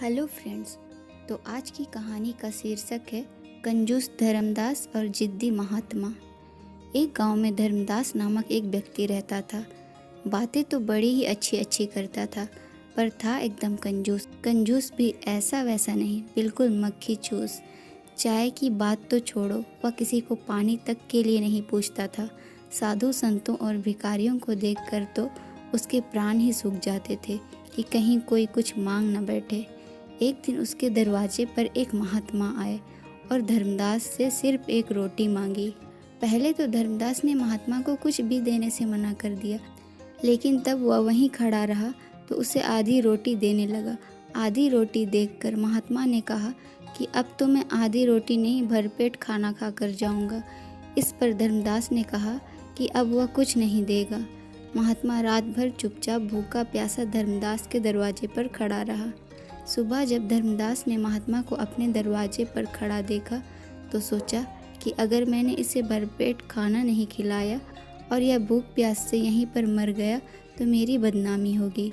Hello friends. तो आज की कहानी का शीर्षक है कंजूस धर्मदास और जिद्दी महात्मा। एक गांव में धर्मदास नामक एक व्यक्ति रहता था। बातें तो बड़ी ही अच्छी अच्छी करता था, पर था एकदम कंजूस। कंजूस भी ऐसा वैसा नहीं, बिल्कुल मक्खी चूस। चाय की बात तो छोड़ो, वह किसी को पानी तक के लिए नहीं पूछता था। साधु संतों और भिखारियों को देखकर तो उसके प्राण ही सूख जाते थे कि कहीं कोई कुछ मांग न बैठे। एक दिन उसके दरवाजे पर एक महात्मा आए और धर्मदास से सिर्फ एक रोटी मांगी। पहले तो धर्मदास ने महात्मा को कुछ भी देने से मना कर दिया, लेकिन तब वह वहीं खड़ा रहा तो उसे आधी रोटी देने लगा। आधी रोटी देखकर महात्मा ने कहा कि अब तो मैं आधी रोटी नहीं, भरपेट खाना खाकर जाऊंगा। इस पर धर्मदास ने कहा कि अब वह कुछ नहीं देगा। महात्मा रात भर चुपचाप भूखा प्यासा धर्मदास के दरवाजे पर खड़ा रहा। सुबह जब धर्मदास ने महात्मा को अपने दरवाजे पर खड़ा देखा तो सोचा कि अगर मैंने इसे भरपेट खाना नहीं खिलाया और यह भूख प्यास से यहीं पर मर गया तो मेरी बदनामी होगी।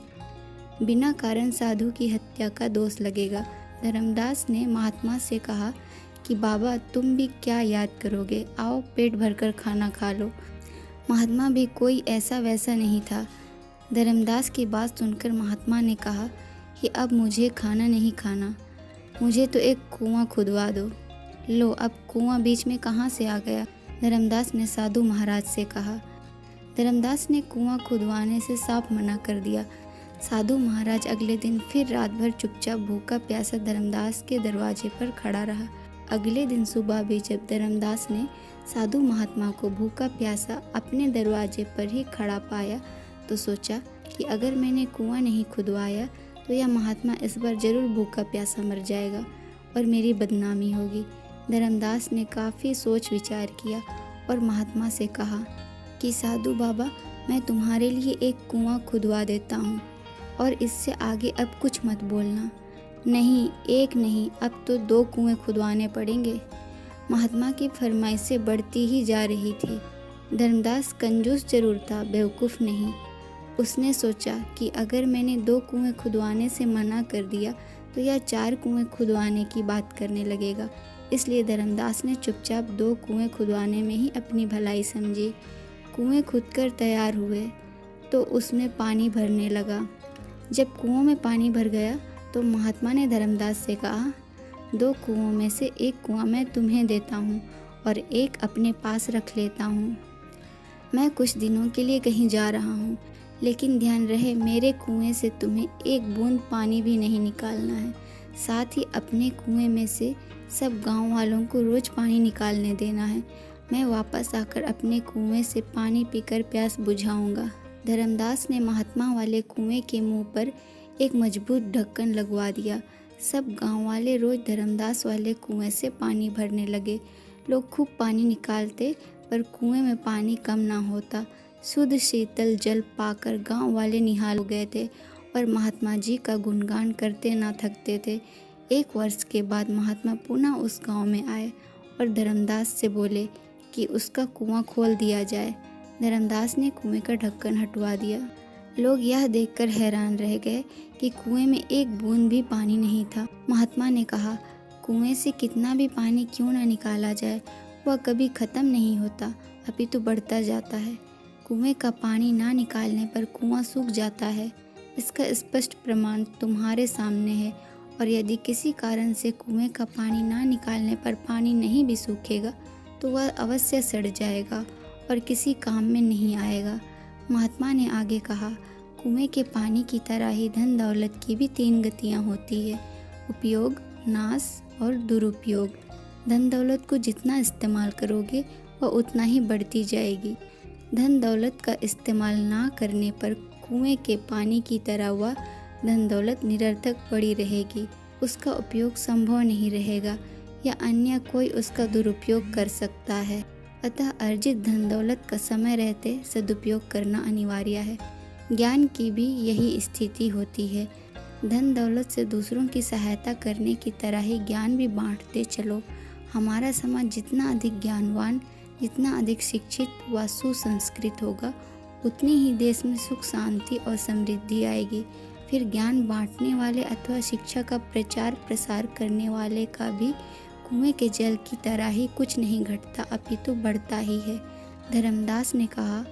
बिना कारण साधु की हत्या का दोष लगेगा। धर्मदास ने महात्मा से कहा कि बाबा, तुम भी क्या याद करोगे, आओ पेट भरकर खाना खा लो। महात्मा भी कोई ऐसा वैसा नहीं था। धर्मदास की बात सुनकर महात्मा ने कहा कि अब मुझे खाना नहीं खाना, मुझे तो एक कुआं खुदवा दो। लो, अब कुआं बीच में कहाँ से आ गया? धर्मदास ने साधु महाराज से कहा। धर्मदास ने कुआं खुदवाने से साफ मना कर दिया। साधु महाराज अगले दिन फिर रात भर चुपचाप भूखा प्यासा धर्मदास के दरवाजे पर खड़ा रहा। अगले दिन सुबह भी जब धर्मदास ने साधु महात्मा को भूखा प्यासा अपने दरवाजे पर ही खड़ा पाया तो सोचा कि अगर मैंने कुआं नहीं खुदवाया तो यह महात्मा इस बार जरूर भूखा प्यासा मर जाएगा और मेरी बदनामी होगी। धर्मदास ने काफ़ी सोच विचार किया और महात्मा से कहा कि साधु बाबा, मैं तुम्हारे लिए एक कुआं खुदवा देता हूँ और इससे आगे अब कुछ मत बोलना। नहीं, एक नहीं, अब तो 2 कुएं खुदवाने पड़ेंगे। महात्मा की फरमाइशें बढ़ती ही जा रही थी। धर्मदास कंजूस जरूर था, बेवकूफ़ नहीं। उसने सोचा कि अगर मैंने 2 कुएं खुदवाने से मना कर दिया तो यह 4 कुएं खुदवाने की बात करने लगेगा। इसलिए धर्मदास ने चुपचाप 2 कुएं खुदवाने में ही अपनी भलाई समझी। कुएं खुदकर तैयार हुए तो उसमें पानी भरने लगा। जब कुओं में पानी भर गया तो महात्मा ने धर्मदास से कहा, 2 कुओं में से एक कुआं मैं तुम्हें देता हूँ और एक अपने पास रख लेता हूँ। मैं कुछ दिनों के लिए कहीं जा रहा हूँ, लेकिन ध्यान रहे मेरे कुएं से तुम्हें एक बूंद पानी भी नहीं निकालना है। साथ ही अपने कुएं में से सब गांव वालों को रोज पानी निकालने देना है। मैं वापस आकर अपने कुएं से पानी पीकर प्यास बुझाऊंगा। धर्मदास ने महात्मा वाले कुएं के मुंह पर एक मजबूत ढक्कन लगवा दिया। सब गांव वाले रोज धर्मदास वाले कुएं से पानी भरने लगे। लोग खूब पानी निकालते, पर कुएं में पानी कम ना होता। शुद्ध शीतल जल पाकर गांव वाले निहाल हो गए थे और महात्मा जी का गुणगान करते ना थकते थे। 1 वर्ष के बाद महात्मा पुनः उस गांव में आए और धर्मदास से बोले कि उसका कुआं खोल दिया जाए। धर्मदास ने कुएं का ढक्कन हटवा दिया। लोग यह देखकर हैरान रह गए कि कुएं में एक बूंद भी पानी नहीं था। महात्मा ने कहा, कुएं से कितना भी पानी क्यों ना निकाला जाए, वह कभी ख़त्म नहीं होता, अभी तो बढ़ता जाता है। कुएं का पानी ना निकालने पर कुआं सूख जाता है। इसका स्पष्ट प्रमाण तुम्हारे सामने है। और यदि किसी कारण से कुएं का पानी ना निकालने पर पानी नहीं भी सूखेगा तो वह अवश्य सड़ जाएगा और किसी काम में नहीं आएगा। महात्मा ने आगे कहा, कुएं के पानी की तरह ही धन दौलत की भी 3 गतियाँ होती है, उपयोग, नाश और दुरुपयोग। धन दौलत को जितना इस्तेमाल करोगे वह उतना ही बढ़ती जाएगी। धन दौलत का इस्तेमाल ना करने पर कुएं के पानी की तरह वह धन दौलत निरर्थक पड़ी रहेगी, उसका उपयोग संभव नहीं रहेगा या अन्य कोई उसका दुरुपयोग कर सकता है। अतः अर्जित धन दौलत का समय रहते सदुपयोग करना अनिवार्य है। ज्ञान की भी यही स्थिति होती है। धन दौलत से दूसरों की सहायता करने की तरह ही ज्ञान भी बांटते चलो। हमारा समाज जितना अधिक ज्ञानवान, जितना अधिक शिक्षित व सुसंस्कृत होगा, उतनी ही देश में सुख शांति और समृद्धि आएगी। फिर ज्ञान बांटने वाले अथवा शिक्षा का प्रचार प्रसार करने वाले का भी कुएं के जल की तरह ही कुछ नहीं घटता अपितु बढ़ता ही है। धर्मदास ने कहा,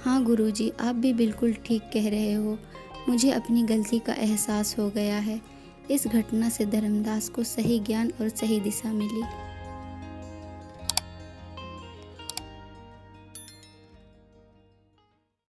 हाँ गुरुजी, आप भी बिल्कुल ठीक कह रहे हो। मुझे अपनी गलती का एहसास हो गया है। इस घटना से धर्मदास को सही ज्ञान और सही दिशा मिली।